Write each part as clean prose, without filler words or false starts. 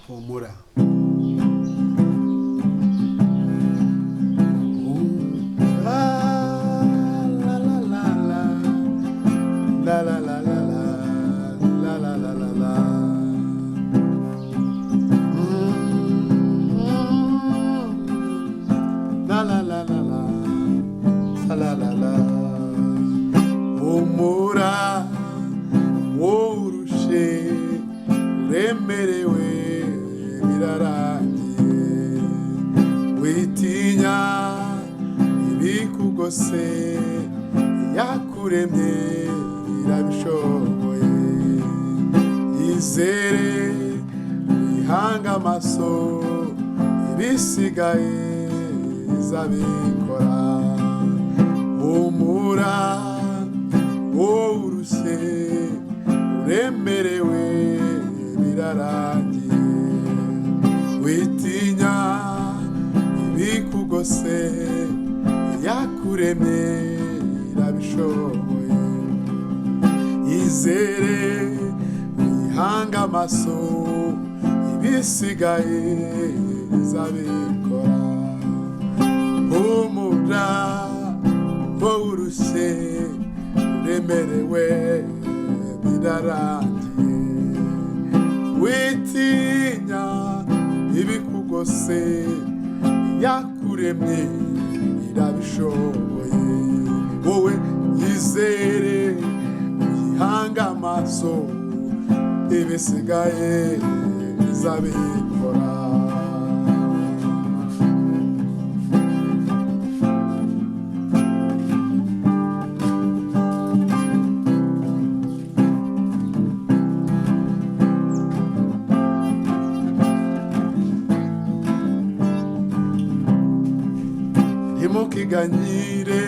humura. La la la la la la la la la la. La la la la la la la la. Humura worushe uremerewe birarangiye, witinya ibikugose, yakuremye irabishoboye. Izere wihanga amaso, ibisigaye izabikora. Humura worushe uremerewe birarangiye, witinya ibikugose, yakuremye irabishoboye. Izere wihanga amaso, ibisigaye izabikora. Humura worushe uremerewe birarangiye, witinya ibikugose, yakuremye irabishoboye. Wowe izere uyihanga amaso, ibisigaye izabikora. Ntimukiganyire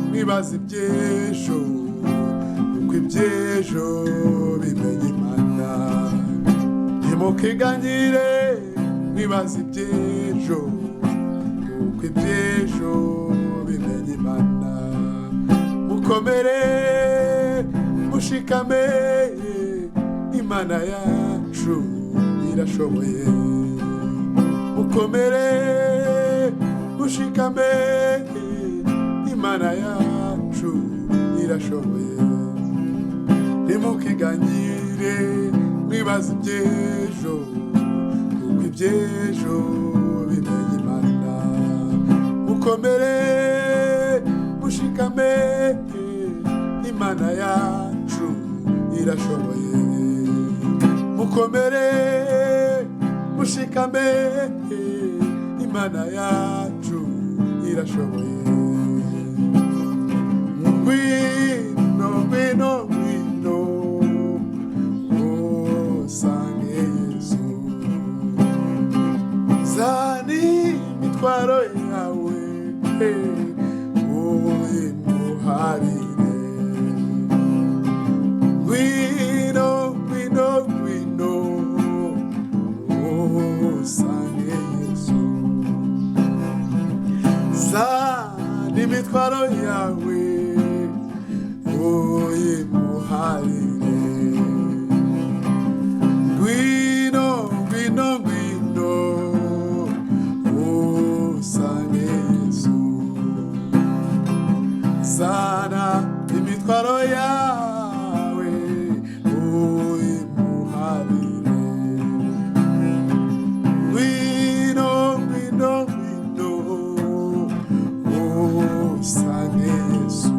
mwibaza iby'ejo, kuko iby'ejo bimenya Imana. Ntimukiganyire mwibaza iby'ejo, kuko iby'ejo bimenya Imana. Mukomere mushikame, Imana yacu irashoboye. Mukomere mushikame, Imana yacu irashoboye. Ntimukiganyire mwibaza iby'ejo, kuko iby'ejo bimenya Imana. Mukomere mushikame, Imana yacu irashoboye. Mukomere mushikame, Imana yacu irashoboye. Ngwino ngwino ngwino usange Yesu, zani imitwaro yawe uyimuharire. Ngwino ngwino ngwino usange Yesu, zani imitwaro yawe uyimuharire. Ngwino ngwino ngwino usange Yesu, zana imitwaro yawe uyimuharire. Ngwino ngwino ngwino usange Yesu,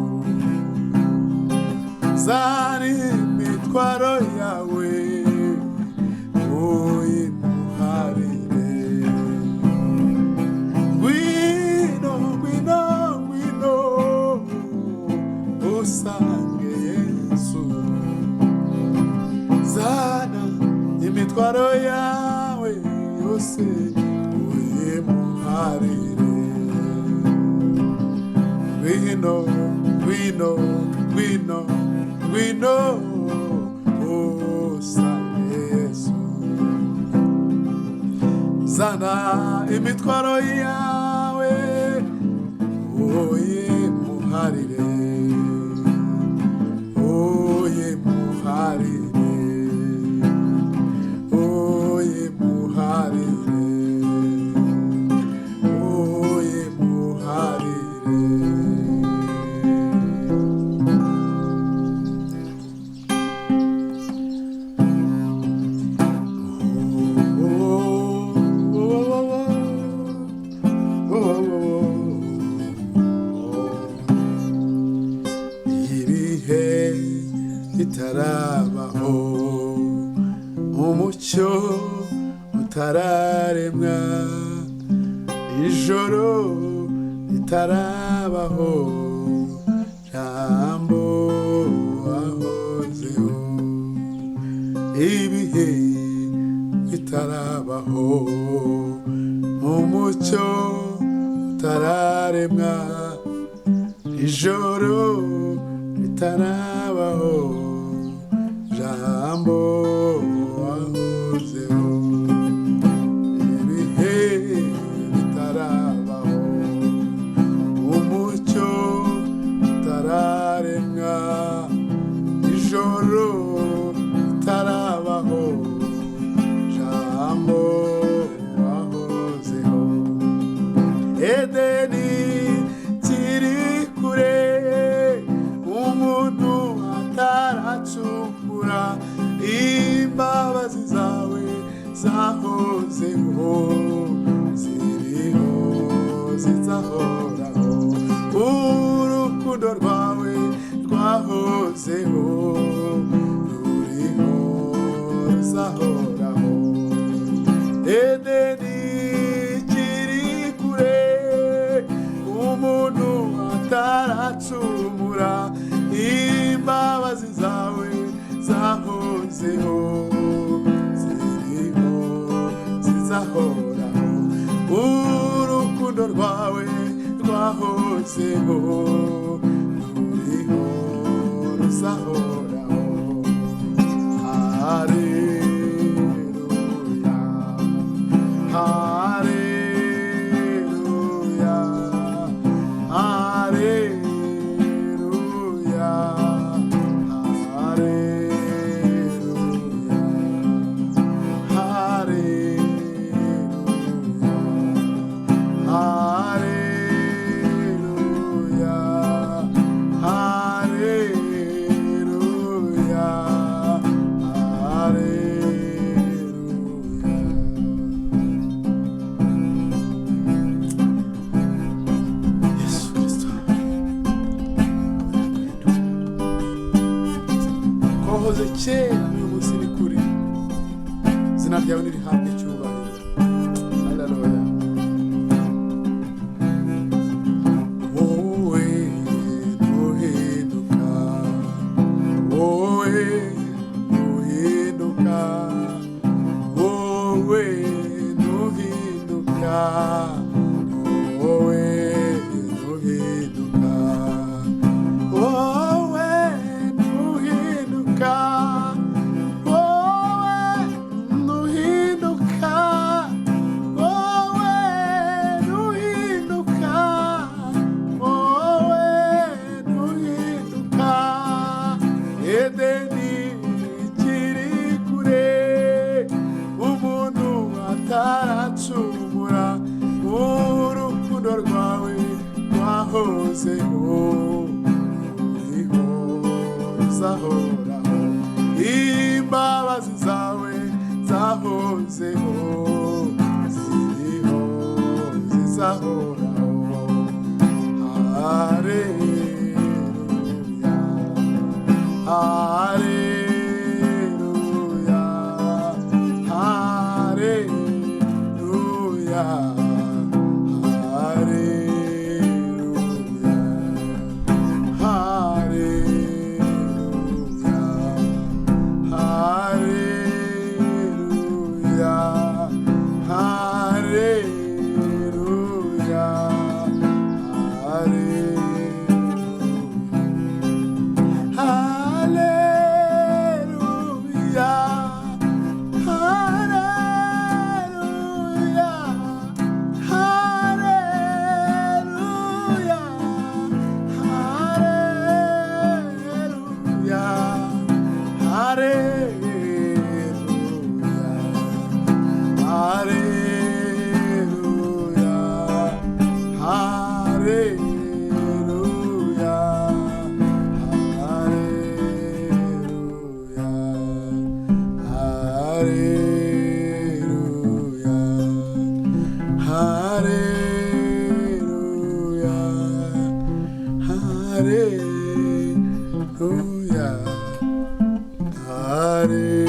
zana imitwaro yawe uyimuharire. Ngwino ngwino ngwino usange Yesu, zana imitwaro yawe yose uyimuharire. Ngwino ngwino ngwino ngwino usange Yesu, zana imitwaro yawe uyimuharire. Uyimuharire, uyimuharire. umucyo utararemwa, ijoro ritarabaho, jambo wahozeho, ibihe bitarabaho, umucyo utararemwa, ijoro ritarabaho, jambo wahozeho, ibihe bitarabaho, umucyo utararemwa, ijoro ritarabaho, jambo wahozeho, Edeni kiri kure, umuntu ataracukura, imbabazi zawe zahozeho, ziriho zizahoraho, urukundo rwawe rwahozeho, ruriho ruzahoraho, Edeni kiri kure, umuntu ataracumura, imbabazi zawe zahozeho, ziriho zizahoraho, urukundo rwawe rwahozeho, ruriho ruzahoraho, haleluya, haleluya, haleluya, wahoze kera n'uyu munsi ni kuri, izina ryawe nirihabwe icyubahiro, haleluya. Wowe ntuhinduka, wowe ntuhinduka, wowe ntuhinduka, wowe ntuhinduka, wowe ntuhinduka, wowe ntuhinduka, wowe ntuhinduka, wowe ntuhinduka, Edeni kiri kure, umuntu ataracumura, urukundo rwawe rwahozeho, ruriho ruzahoraho, imbabazi zawe zahozeho, ziriho zizahoraho, haleluya, haleluya, haleluya, haleluya, haleluya, haleluya, haleluya, Hare